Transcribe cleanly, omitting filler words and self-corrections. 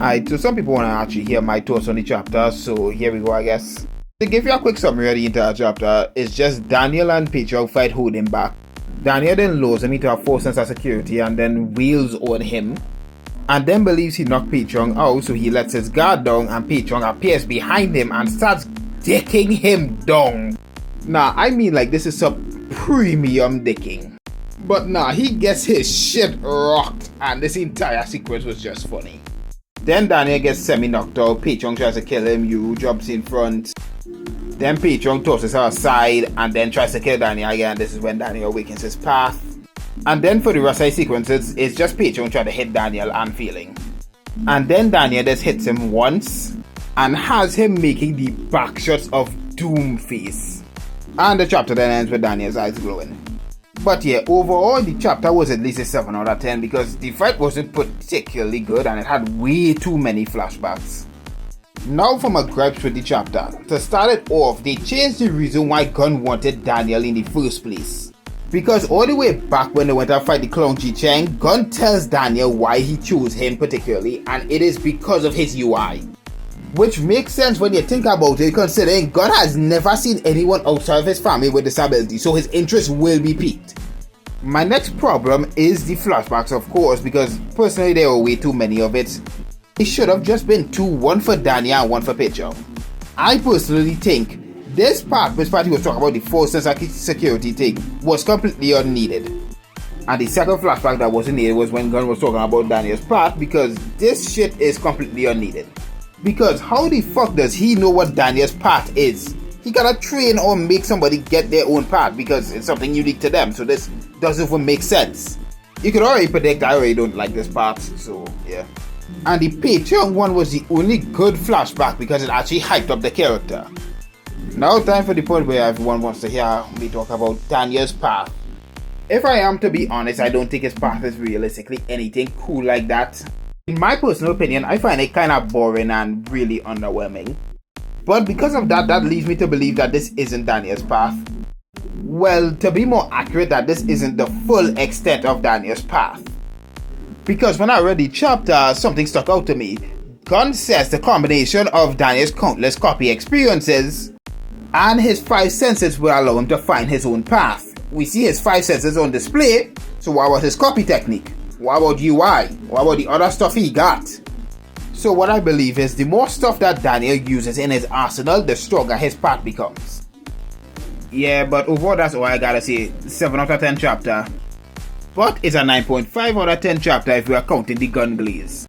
Alright, so some people want to actually hear my thoughts on the chapter, so here we go, I guess. To give you a quick summary of the entire chapter, it's just Daniel and Patreon fight holding back. Daniel then lures him into a false sense of security and then wheels on him. And then believes he knocked Patreon out, so he lets his guard down and Patreon appears behind him and starts dicking him down. Nah, I mean like this is some premium dicking. But nah, he gets his shit rocked and this entire sequence was just funny. Then Daniel gets semi-knocked out, Patreon tries to kill him, Yu jumps in front. Then Patreon tosses her aside and then tries to kill Daniel again. This is when Daniel awakens his path. And then for the rest of the sequences, it's just Patreon trying to hit Daniel and failing. And then Daniel just hits him once and has him making the back shots of doom face. And the chapter then ends with Daniel's eyes glowing. But yeah, overall the chapter was at least a 7 out of 10 because the fight wasn't particularly good and it had way too many flashbacks. Now for my gripes with the chapter. To start it off, they changed the reason why Gun wanted Daniel in the first place. Because all the way back when they went to fight the clown Chi Cheng, Gun tells Daniel why he chose him particularly, and it is because of his UI. Which makes sense when you think about it, considering Gun has never seen anyone outside of his family with disability, so his interest will be piqued. My next problem is the flashbacks, of course, because personally there were way too many of it. It should have just been two, one for Daniel and one for Patreon. I personally think this part he was talking about the false sense of security thing was completely unneeded. And the second flashback that wasn't needed was when Gun was talking about Daniel's part, because this shit is completely unneeded. Because how the fuck does he know what Daniel's part is? He gotta train or make somebody get their own part because it's something unique to them, so this doesn't even make sense. You could already predict I already don't like this part, so yeah. And the Patreon one was the only good flashback because it actually hyped up the character. Now time for the point where everyone wants to hear me talk about Daniel's path. If I am to be honest, I don't think his path is realistically anything cool like that. In my personal opinion, I find it kinda boring and really underwhelming. But because of that, that leads me to believe that this isn't Daniel's path. Well, to be more accurate, that this isn't the full extent of Daniel's path. Because when I read the chapter, something stuck out to me. Gun says the combination of Daniel's countless copy experiences and his 5 senses will allow him to find his own path. We see his 5 senses on display, so what about his copy technique? What about UI? What about the other stuff he got? So what I believe is the more stuff that Daniel uses in his arsenal, the stronger his path becomes. Yeah, but overall that's all I gotta say. 7 out of 10 chapter. But it's a 9.5 out of 10 chapter if we are counting the Gun glaze.